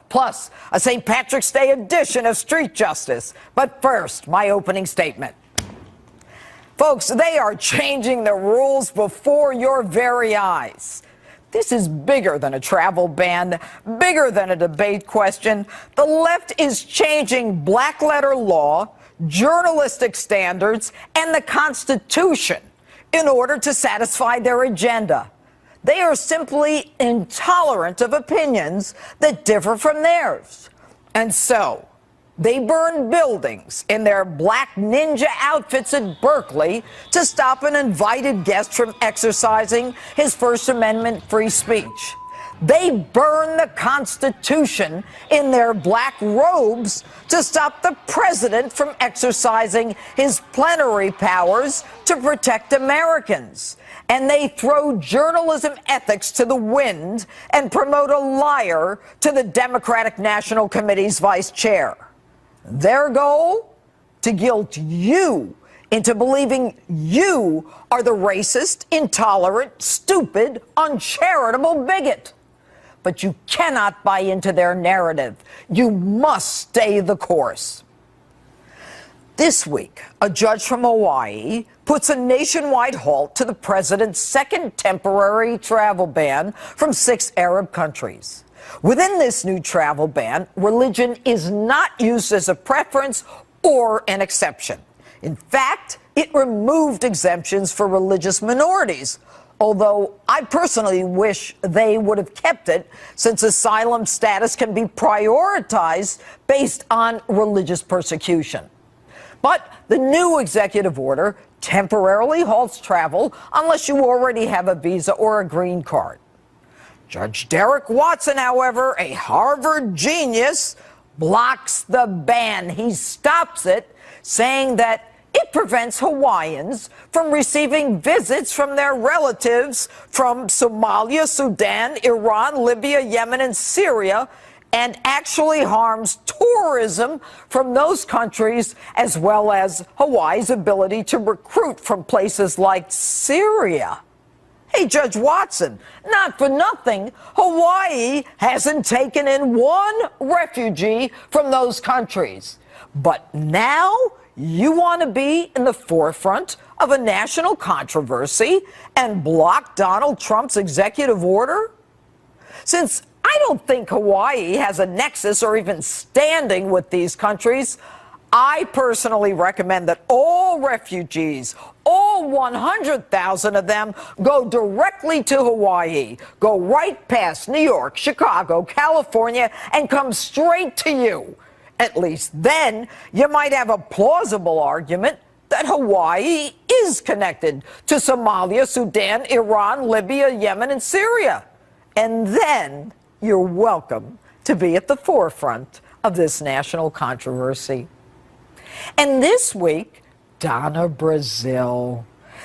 Plus, a St. Patrick's Day edition of Street Justice. But first, my opening statement. Folks, they are changing the rules before your very eyes. This is bigger than a travel ban, bigger than a debate question. The left is changing black-letter law, journalistic standards, and the Constitution in order to satisfy their agenda. They are simply intolerant of opinions that differ from theirs. And so, they burn buildings in their black ninja outfits at Berkeley to stop an invited guest from exercising his First Amendment free speech. They burn the Constitution in their black robes to stop the president from exercising his plenary powers to protect Americans. And they throw journalism ethics to the wind and promote a liar to the Democratic National Committee's vice chair. Their goal? To guilt you into believing you are the racist, intolerant, stupid, uncharitable bigot. But you cannot buy into their narrative. You must stay the course. This week, a judge from Hawaii puts a nationwide halt to the president's second temporary travel ban from 6 Arab countries. Within this new travel ban, religion is not used as a preference or an exception. In fact, it removed exemptions for religious minorities, although I personally wish they would have kept it, since asylum status can be prioritized based on religious persecution. But the new executive order temporarily halts travel unless you already have a visa or a green card. Judge Derek Watson, however, a Harvard genius, blocks the ban. He stops it, saying that it prevents Hawaiians from receiving visits from their relatives from Somalia, Sudan, Iran, Libya, Yemen, and Syria, and actually harms tourism from those countries, as well as Hawaii's ability to recruit from places like Syria. Hey, Judge Watson, not for nothing, Hawaii hasn't taken in one refugee from those countries. But now you want to be in the forefront of a national controversy and block Donald Trump's executive order? Since I don't think Hawaii has a nexus or even standing with these countries, I personally recommend that all refugees, all 100,000 of them, go directly to Hawaii, go right past New York, Chicago, California, and come straight to you. At least then you might have a plausible argument that Hawaii is connected to Somalia, Sudan, Iran, Libya, Yemen, and Syria. And then you're welcome to be at the forefront of this national controversy. And this week, Donna Brazile,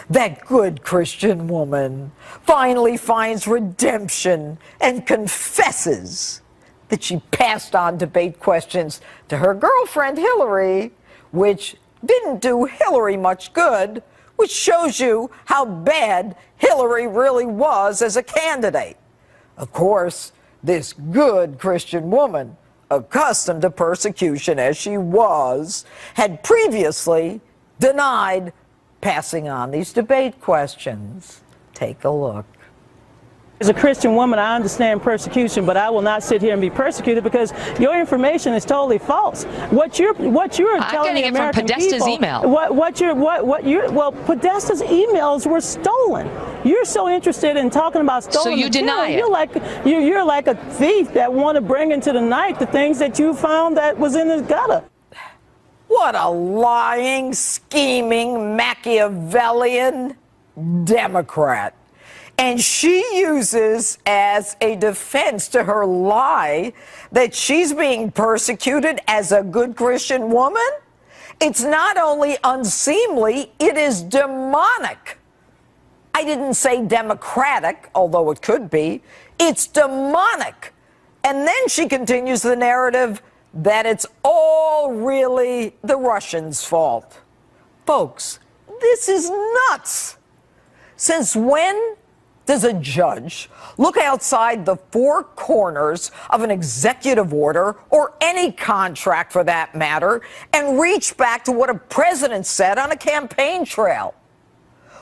that good Christian woman, finally finds redemption and confesses that she passed on debate questions to her girlfriend Hillary, which didn't do Hillary much good, which shows you how bad Hillary really was as a candidate. Of course, this good Christian woman, accustomed to persecution as she was, had previously denied passing on these debate questions. Take a look. As a Christian woman, I understand persecution, but I will not sit here and be persecuted because your information is totally false. What you're telling the American people, email. Well, Podesta's emails were stolen. You're so interested in talking about stolen So you material. deny it. You're like a thief that want to bring into the night the things that you found that was in the gutter. What a lying, scheming, Machiavellian Democrat. And she uses as a defense to her lie that she's being persecuted as a good Christian woman. It's not only unseemly, it is demonic. I didn't say democratic, although it could be. It's demonic. And then she continues the narrative that it's all really the Russians' fault. Folks, this is nuts. Since when does a judge look outside the four corners of an executive order, or any contract for that matter, and reach back to what a president said on a campaign trail?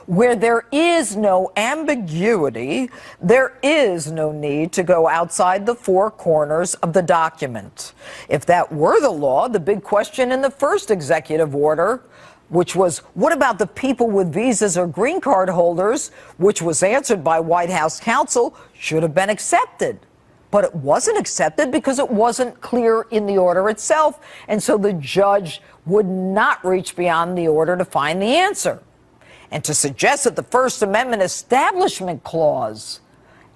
Where there is no ambiguity, there is no need to go outside the four corners of the document. If that were the law, the big question in the first executive order, which was, what about the people with visas or green card holders, which was answered by White House counsel, should have been accepted. But it wasn't accepted because it wasn't clear in the order itself, and so the judge would not reach beyond the order to find the answer. And to suggest that the First Amendment Establishment Clause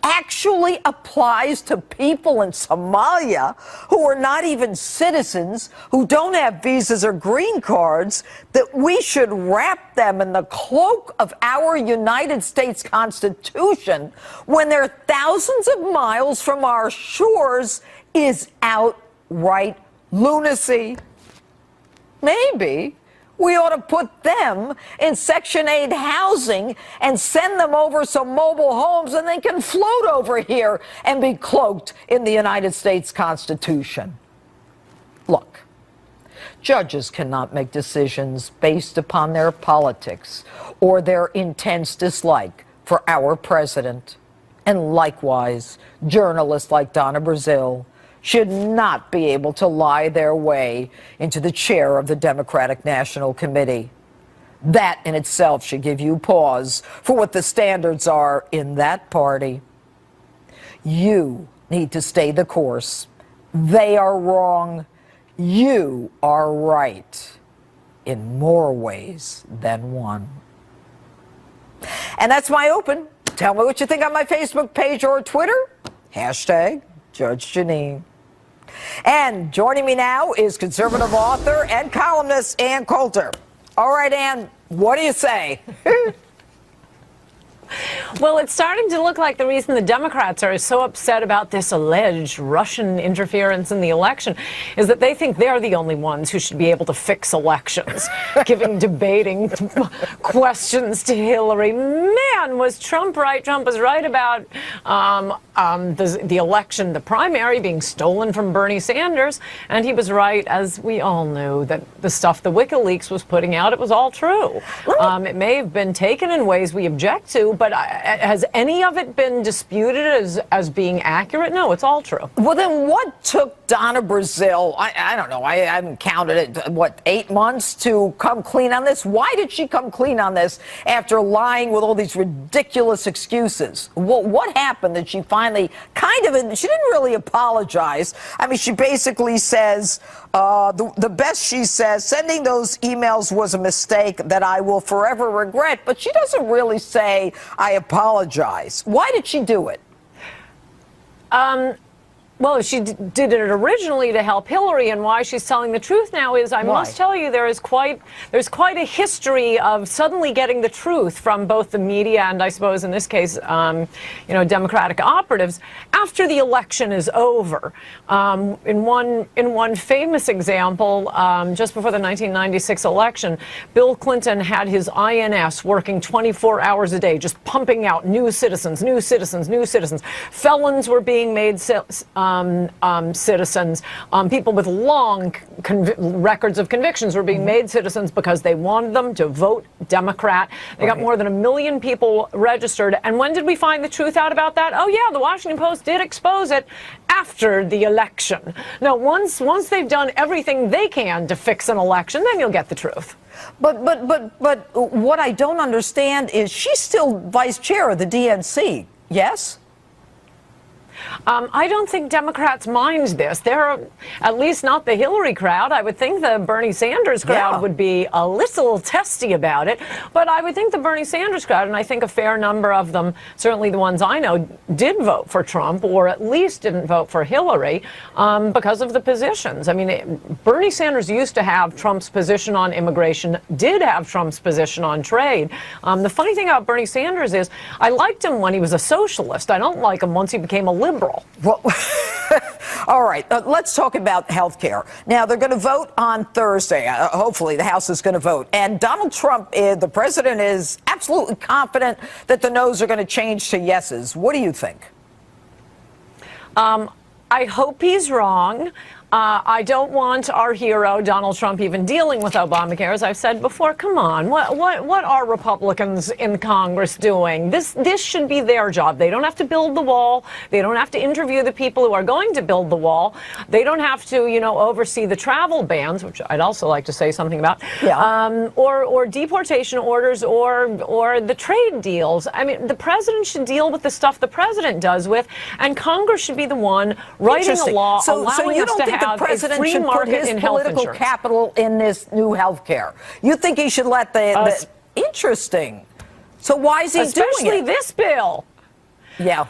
actually applies to people in Somalia who are not even citizens, who don't have visas or green cards, that we should wrap them in the cloak of our United States Constitution when they're thousands of miles from our shores, is outright lunacy. Maybe we ought to put them in Section 8 housing and send them over some mobile homes, and they can float over here and be cloaked in the United States Constitution. Look, judges cannot make decisions based upon their politics or their intense dislike for our president. And likewise, journalists like Donna Brazile should not be able to lie their way into the chair of the Democratic National Committee. That in itself should give you pause for what the standards are in that party. You need to stay the course. They are wrong. You are right in more ways than one. And that's my open. Tell me what you think on my Facebook page or Twitter. Hashtag Judge Jeanine. And joining me now is conservative author and columnist Ann Coulter. All right, Ann, what do you say? Well, it's starting to look like the reason the Democrats are so upset about this alleged Russian interference in the election is that they think they're the only ones who should be able to fix elections, giving debating questions to Hillary. Man, was Trump right? Trump was right about the election, the primary being stolen from Bernie Sanders, and he was right, as we all knew, that the stuff the WikiLeaks was putting out, it was all true. It may have been taken in ways we object to, but has any of it been disputed as being accurate? No, it's all true. Well, then what took Donna Brazile, I don't know, I haven't counted it, what, 8 months to come clean on this? Why did she come clean on this after lying with all these ridiculous excuses? What happened that she finally she didn't really apologize. I mean, she basically says, the best she says, sending those emails was a mistake that I will forever regret, but she doesn't really say, I apologize. Why did she do it? Well, she did it originally to help Hillary, and why she's telling the truth now is, I must tell you, there's quite a history of suddenly getting the truth from both the media and, I suppose in this case, Democratic operatives after the election is over. In one famous example, just before the 1996 election, Bill Clinton had his INS working 24 hours a day, just pumping out new citizens, new citizens, new citizens. Felons were being made citizens. People with long records of convictions were being made citizens because they wanted them to vote Democrat. They got more than 1 million people registered. And when did we find the truth out about that? Oh, yeah, the Washington Post did expose it after the election. Now, once they've done everything they can to fix an election, then you'll get the truth. But what I don't understand is she's still vice chair of the DNC, yes? I don't think Democrats mind this. They're at least not the Hillary crowd. I would think the Bernie Sanders crowd would be a little testy about it. But I would think the Bernie Sanders crowd, and I think a fair number of them, certainly the ones I know, did vote for Trump, or at least didn't vote for Hillary because of the positions. I mean, Bernie Sanders used to have Trump's position on immigration, did have Trump's position on trade. The funny thing about Bernie Sanders is I liked him when he was a socialist. I don't like him once he became a liberal. liberal. Well, all right, let's talk about health care. Now, they're going to vote on Thursday. Hopefully, the House is going to vote. And Donald Trump, the president, is absolutely confident that the no's are going to change to yeses. What do you think? I hope he's wrong. I don't want our hero, Donald Trump, even dealing with Obamacare. As I've said before, come on, what are Republicans in Congress doing? This should be their job. They don't have to build the wall. They don't have to interview the people who are going to build the wall. They don't have to, oversee the travel bans, which I'd also like to say something about, or deportation orders or the trade deals. I mean, the president should deal with the stuff the president does with, and Congress should be the one writing a law allowing us to have the president should put his political capital in this new health care. You think he should let the interesting. So why is he doing it? Especially this bill. Yeah.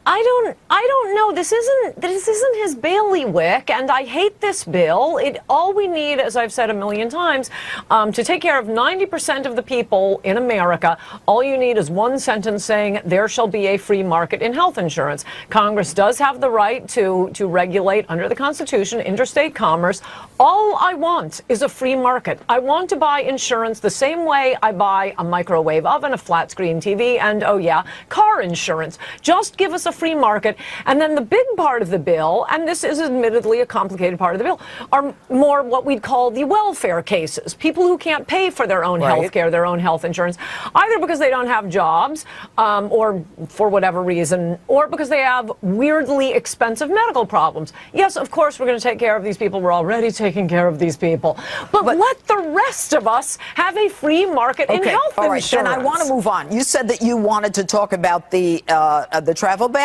I don't know. This isn't his bailiwick, and I hate this bill. All we need, as I've said a million times, to take care of 90% of the people in America, all you need is one sentence saying there shall be a free market in health insurance. Congress does have the right to regulate under the Constitution interstate commerce. All I want is a free market. I want to buy insurance the same way I buy a microwave oven, a flat screen TV, and, oh yeah, car insurance. Just give us a free market. And then the big part of the bill, and this is admittedly a complicated part of the bill, are more what we'd call the welfare cases. People who can't pay for their own health care, their own health insurance, either because they don't have jobs or for whatever reason, or because they have weirdly expensive medical problems. Yes, of course, we're going to take care of these people. We're already taking care of these people. But let the rest of us have a free market in health insurance. Then I want to move on. You said that you wanted to talk about the travel ban.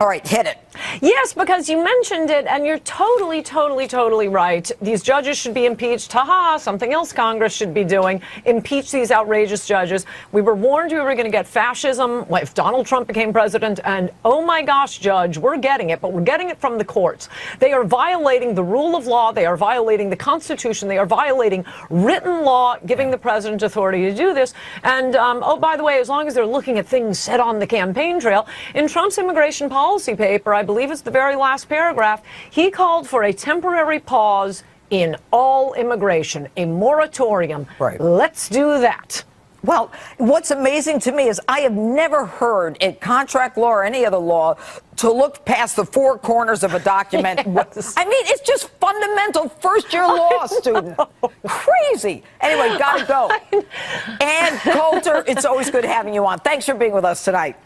All right, hit it. Yes, because you mentioned it, and you're totally right. These judges should be impeached. Ha-ha, something else Congress should be doing. Impeach these outrageous judges. We were warned we were going to get fascism if Donald Trump became president, and oh my gosh, Judge, we're getting it, but we're getting it from the courts. They are violating the rule of law. They are violating the Constitution. They are violating written law, giving the president authority to do this. And, oh, by the way, as long as they're looking at things said on the campaign trail, in Trump's immigration policy paper, I believe it's the very last paragraph, he called for a temporary pause in all immigration, a moratorium. Right. Let's do that. Well, what's amazing to me is I have never heard in contract law or any other law to look past the four corners of a document. Yes. I mean, it's just fundamental first-year law, student. Crazy. Anyway, gotta go. Ann Coulter, it's always good having you on. Thanks for being with us tonight.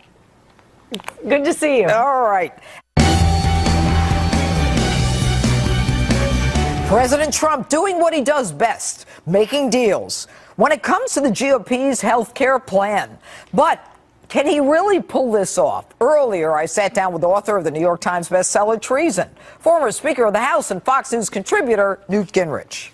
Good to see you. All right. President Trump doing what he does best, making deals when it comes to the GOP's health care plan. But can he really pull this off? Earlier, I sat down with author of the New York Times bestseller Treason, former Speaker of the House and Fox News contributor Newt Gingrich.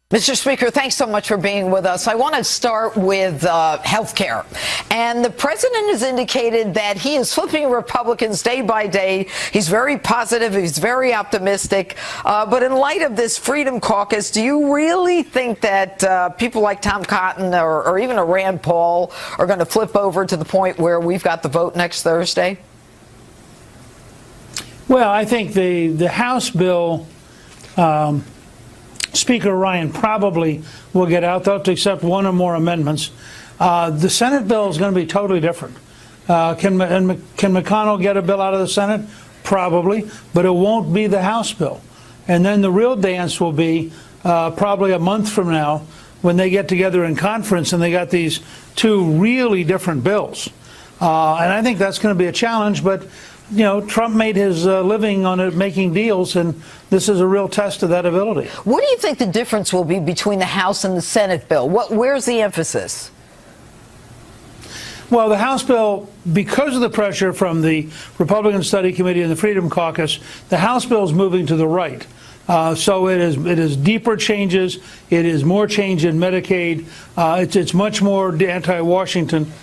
Mr. Speaker, thanks so much for being with us. I want to start with health care. And the president has indicated that he is flipping Republicans day by day. He's very positive. He's very optimistic. But in light of this Freedom Caucus, do you really think that people like Tom Cotton or even a Rand Paul are going to flip over to the point where we've got the vote next Thursday? Well, I think the House bill, Speaker Ryan probably will get out. They'll have to accept one or more amendments. The Senate bill is going to be totally different. Can McConnell get a bill out of the Senate? Probably, but it won't be the House bill. And then the real dance will be probably a month from now when they get together in conference and they got these two really different bills. And I think that's going to be a challenge, but you know, Trump made his living on it, making deals, and this is a real test of that ability. What do you think the difference will be between the House and the Senate bill? Where's the emphasis? Well, the House bill, because of the pressure from the Republican Study Committee and the Freedom Caucus, the House bill is moving to the right. So it is deeper changes. It is more change in Medicaid. It's much more anti-Washington.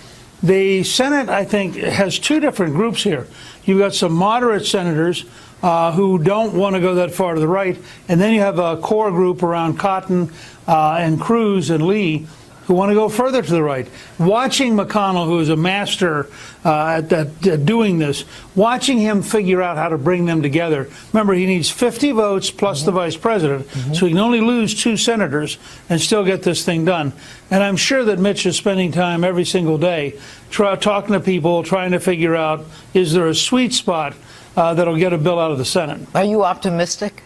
The Senate, I think, has two different groups here. You've got some moderate senators who don't want to go that far to the right, and then you have a core group around Cotton and Cruz and Lee who want to go further to the right. Watching McConnell, who is a master at doing this, watching him figure out how to bring them together. Remember, he needs 50 votes plus the vice president, so he can only lose 2 senators and still get this thing done. And I'm sure that Mitch is spending time every single day talking to people, trying to figure out, is there a sweet spot that'll get a bill out of the Senate. Are you optimistic?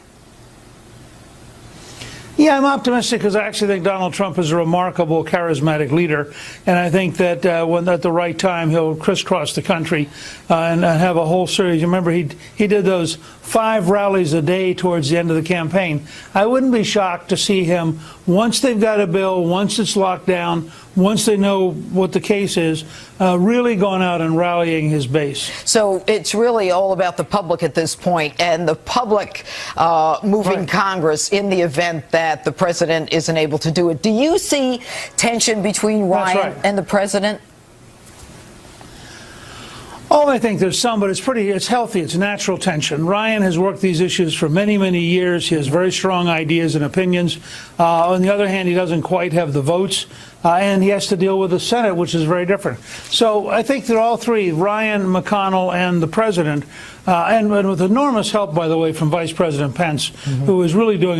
Yeah, I'm optimistic because I actually think Donald Trump is a remarkable, charismatic leader, and I think that when at the right time he'll crisscross the country and have a whole series. Remember, he did those 5 rallies a day towards the end of the campaign. I wouldn't be shocked to see him, once they've got a bill, once it's locked down, once they know what the case is, really going out and rallying his base. So it's really all about the public at this point, and the public moving Congress in the event that the president isn't able to do it. Do you see tension between Ryan and the president? Oh, I think there's some, but it's healthy. It's natural tension. Ryan has worked these issues for many, many years. He has very strong ideas and opinions. On the other hand, he doesn't quite have the votes, and he has to deal with the Senate, which is very different. So I think that all three, Ryan, McConnell, and the president, and with enormous help, by the way, from Vice President Pence, who is really doing